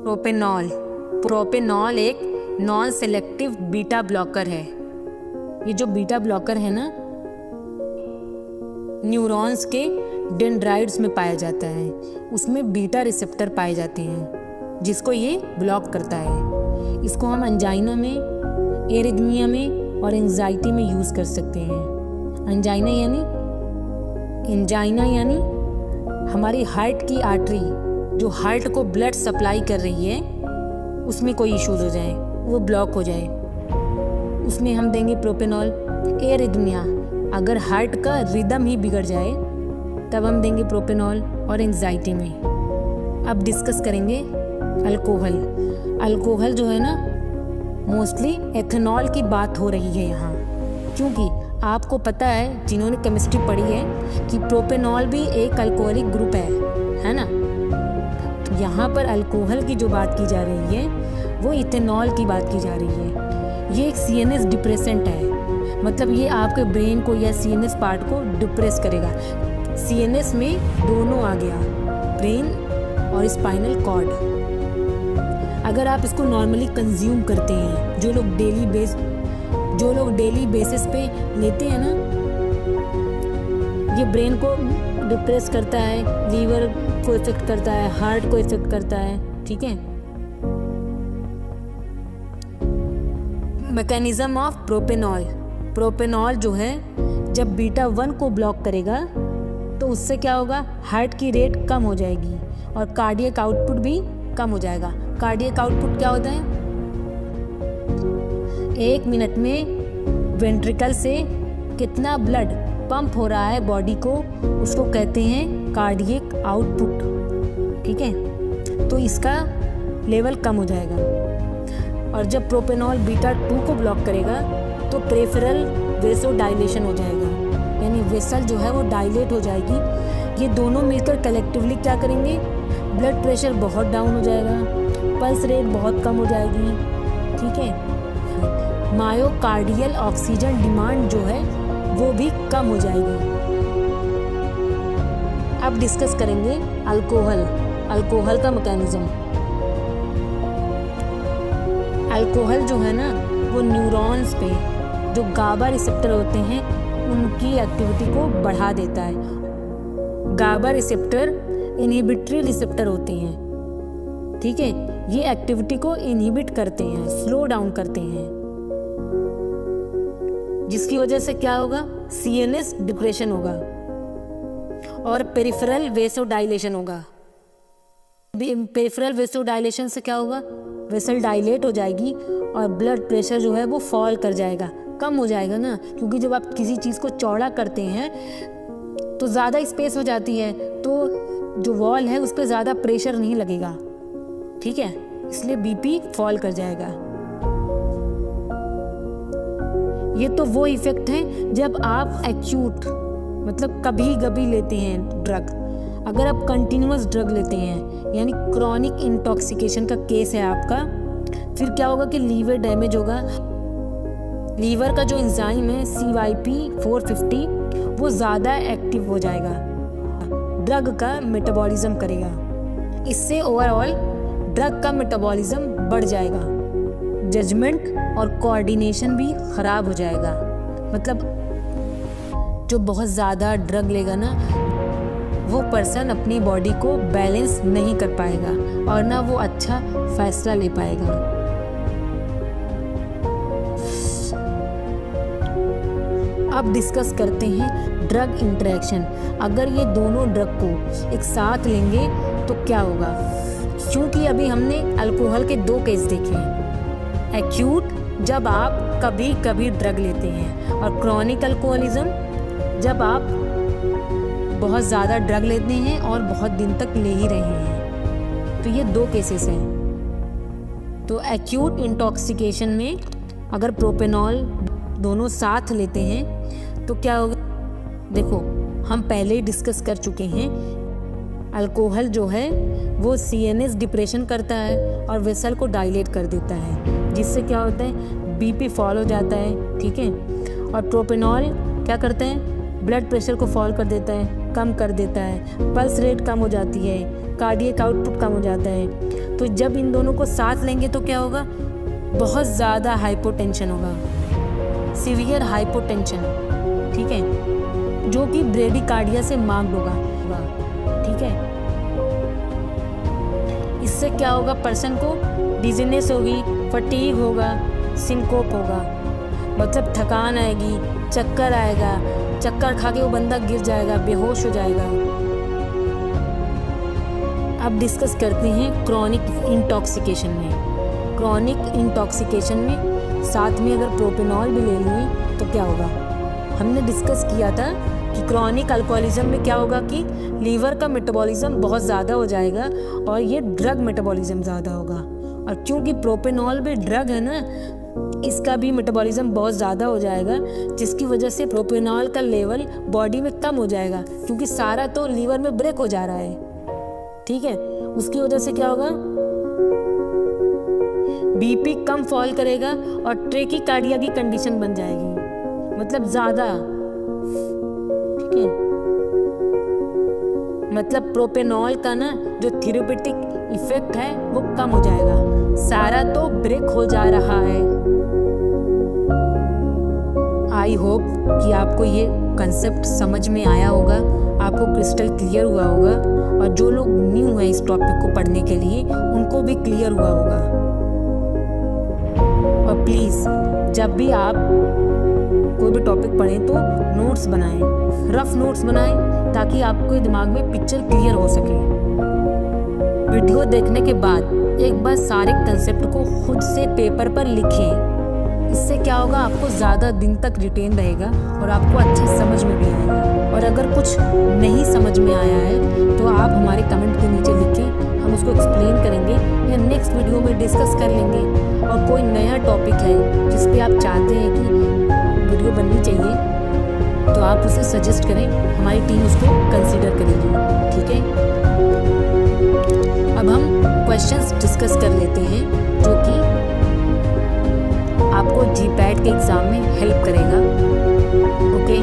Propanol. Propanol एक non selective beta blocker है। ये जो बीटा ब्लॉकर है ना, न्यूरॉन्स के डेंड्राइट्स में पाया जाता है। उसमें बीटा रिसेप्टर पाए जाते हैं जिसको ये ब्लॉक करता है। इसको हम एंजाइना में, एरिथमिया में और एंजाइटी में यूज़ कर सकते हैं। एंजाइना यानी हमारी हार्ट की आर्टरी जो हार्ट को ब्लड सप्लाई कर रही है, उसमें कोई इश्यूज हो जाए, वो ब्लॉक हो जाए, उसमें हम देंगे प्रोपेनॉल। एरिथमिया, अगर हार्ट का रिदम ही बिगड़ जाए तब हम देंगे प्रोपेनॉल। और एंजाइटी में अब डिस्कस करेंगे अल्कोहल। अल्कोहल जो है ना, मोस्टली एथेनॉल की बात हो रही है यहाँ, क्योंकि आपको पता है जिन्होंने केमिस्ट्री पढ़ी है कि प्रोपेनॉल भी एक अल्कोहलिक ग्रुप है ना। तो यहाँ पर अल्कोहल की जो बात की जा रही है वो इथेनॉल की बात की जा रही है। ये एक CNS डिप्रेसेंट है, मतलब ये आपके ब्रेन को या CNS पार्ट को डिप्रेस करेगा। CNS में दोनों आ गया, ब्रेन और स्पाइनल कॉर्ड। अगर आप इसको नॉर्मली कंज्यूम करते हैं, जो लोग डेली बेसिस पे लेते हैं ना, ये ब्रेन को डिप्रेस करता है, लीवर को इफेक्ट करता है, हार्ट को इफेक्ट करता है, ठीक है। Mechanism of propanol. प्रोपेनॉल जो है जब बीटा 1 को ब्लॉक करेगा तो उससे क्या होगा, हार्ट की रेट कम हो जाएगी और कार्डियक आउटपुट भी कम हो जाएगा। कार्डियक आउटपुट क्या होता है, 1 मिनट में वेंट्रिकल से कितना ब्लड पंप हो रहा है बॉडी को, उसको कहते हैं कार्डियक आउटपुट, ठीक है। तो इसका लेवल कम हो जाएगा। और जब प्रोपेनॉल बीटा 2 को ब्लॉक करेगा तो पेरिफेरल वेसोडाइलेशन हो जाएगा, यानी वेसल जो है वो डायलेट हो जाएगी। ये दोनों मिलकर कलेक्टिवली क्या करेंगे, ब्लड प्रेशर बहुत डाउन हो जाएगा, पल्स रेट बहुत कम हो जाएगी, ठीक है। मायोकार्डियल ऑक्सीजन डिमांड जो है वो भी कम हो जाएगी। अब डिस्कस करेंगे अल्कोहल का मैकेनिज्म। अल्कोहल जो है ना, वो न्यूरॉन्स पे जो गाबा रिसेप्टर होते हैं उनकी एक्टिविटी को बढ़ा देता है। गाबा रिसेप्टर इनहिबिटरी रिसेप्टर होते हैं, ठीक है। ये एक्टिविटी को इनहिबिट करते हैं, स्लो डाउन करते हैं, जिसकी वजह से क्या होगा, CNS डिप्रेशन होगा और पेरिफेरल वेसोडाइलेशन होगा। पेरिफेरल वेसोडाइलेशन से क्या होगा, वेसल डायलेट हो जाएगी और ब्लड प्रेशर जो है वो फॉल कर जाएगा, कम हो जाएगा ना, क्योंकि जब आप किसी चीज़ को चौड़ा करते हैं तो ज़्यादा स्पेस हो जाती है, तो जो वॉल है उस पर ज़्यादा प्रेशर नहीं लगेगा, ठीक है, इसलिए BP फॉल कर जाएगा। ये तो वो इफेक्ट है जब आप एक्यूट, मतलब कभी कभी लेते हैं ड्रग। अगर आप कंटिन्यूअस ड्रग लेते हैं, यानी क्रॉनिक इंटॉक्सिकेशन का केस है आपका, फिर क्या होगा कि लीवर डैमेज होगा। लीवर का जो एंजाइम है CYP450 वो ज़्यादा एक्टिव हो जाएगा, ड्रग का मेटाबॉलिज्म करेगा। इससे ओवरऑल ड्रग का मेटाबॉलिज्म बढ़ जाएगा, जजमेंट और कोऑर्डिनेशन भी ख़राब हो जाएगा। मतलब जो बहुत ज़्यादा ड्रग लेगा ना, वो पर्सन अपनी बॉडी को बैलेंस नहीं कर पाएगा और ना वो अच्छा फैसला ले पाएगा। अब डिस्कस करते हैं ड्रग इंटरेक्शन। अगर ये दोनों ड्रग को एक साथ लेंगे तो क्या होगा, क्योंकि अभी हमने अल्कोहल के 2 केस देखे हैं, एक्यूट जब आप कभी कभी ड्रग लेते हैं, और क्रॉनिक अल्कोहलिज्म जब आप बहुत ज़्यादा ड्रग लेते हैं और बहुत दिन तक ले ही रहे हैं। तो ये 2 केसेस हैं। तो एक्यूट इंटॉक्सिकेशन में अगर प्रोपेनॉल दोनों साथ लेते हैं तो क्या होगा, देखो हम पहले ही डिस्कस कर चुके हैं, अल्कोहल जो है वो CNS डिप्रेशन करता है और वेसल को डायलेट कर देता है, जिससे क्या होता है, BP फॉल हो जाता है, ठीक है। और प्रोपेनॉल क्या करता है, ब्लड प्रेशर को फॉल कर देता है, कम कर देता है, पल्स रेट कम हो जाती है, कार्डियक आउटपुट कम हो जाता है। तो जब इन दोनों को साथ लेंगे तो क्या होगा, बहुत ज़्यादा हाइपोटेंशन होगा, सीवियर हाइपोटेंशन, ठीक है, जो कि ब्रेडिकार्डिया से मार्क्ड होगा, ठीक है। इससे क्या होगा, पर्सन को डिजीनेस होगी, फटीग होगा, सिंकोप होगा, मतलब थकान आएगी, चक्कर आएगा, चक्कर खा के वो बंदा गिर जाएगा, बेहोश हो जाएगा। अब डिस्कस करते हैं क्रॉनिक इंटॉक्सिकेशन में। क्रॉनिक इंटॉक्सिकेशन में साथ में अगर प्रोपेनॉल भी ले लिए तो क्या होगा, हमने डिस्कस किया था कि क्रॉनिक अल्कोहलिज्म में क्या होगा कि लीवर का मेटाबॉलिज्म बहुत ज़्यादा हो जाएगा और ये ड्रग मेटाबॉलिज्म ज़्यादा होगा। और क्योंकि प्रोपेनॉल भी ड्रग है ना, इसका भी मेटाबॉलिज्म बहुत ज़्यादा हो जाएगा, जिसकी वजह से प्रोपेनॉल का लेवल बॉडी में कम हो जाएगा, क्योंकि सारा तो लीवर में ब्रेक हो जा रहा है, ठीक है। उसकी वजह से क्या होगा, बीपी कम फॉल करेगा और ट्रेकीकार्डिया की कंडीशन बन जाएगी, मतलब ज़्यादा, ठीक है। मतलब प्रोपेनॉल का ना जो थेरेप्यूटिक इफेक्ट है वो कम हो जाएगा, सारा तो ब्रेक हो जा रहा है। आई होप कि आपको ये कंसेप्ट समझ में आया होगा, आपको क्रिस्टल क्लियर हुआ होगा, और जो लोग न्यू है इस टॉपिक को पढ़ने के लिए उनको भी क्लियर हुआ होगा। और प्लीज़ जब भी आप कोई भी टॉपिक पढ़ें तो नोट्स बनाएं, रफ नोट्स बनाएं, ताकि आपके दिमाग में पिक्चर क्लियर हो सके। वीडियो देखने के बाद एक बार सारे कंसेप्ट को खुद से पेपर पर लिखें, इससे क्या होगा, आपको ज़्यादा दिन तक रिटेन रहेगा और आपको अच्छे समझ में भी आएगा। और अगर कुछ नहीं समझ में आया है तो आप हमारे कमेंट के नीचे लिखें, हम उसको एक्सप्लेन करेंगे या नेक्स्ट वीडियो में डिस्कस कर लेंगे। और कोई नया टॉपिक है जिस पे आप चाहते हैं कि वीडियो बननी चाहिए तो आप उसे सजेस्ट करें, हमारी टीम उसको कंसीडर करेगी, ठीक है। अब हम क्वेश्चंस डिस्कस कर लेते हैं जो कि आपको जीपैट के एग्ज़ाम में हेल्प करेगा, ओके।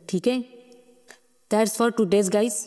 ठीक है। That's for today's guys.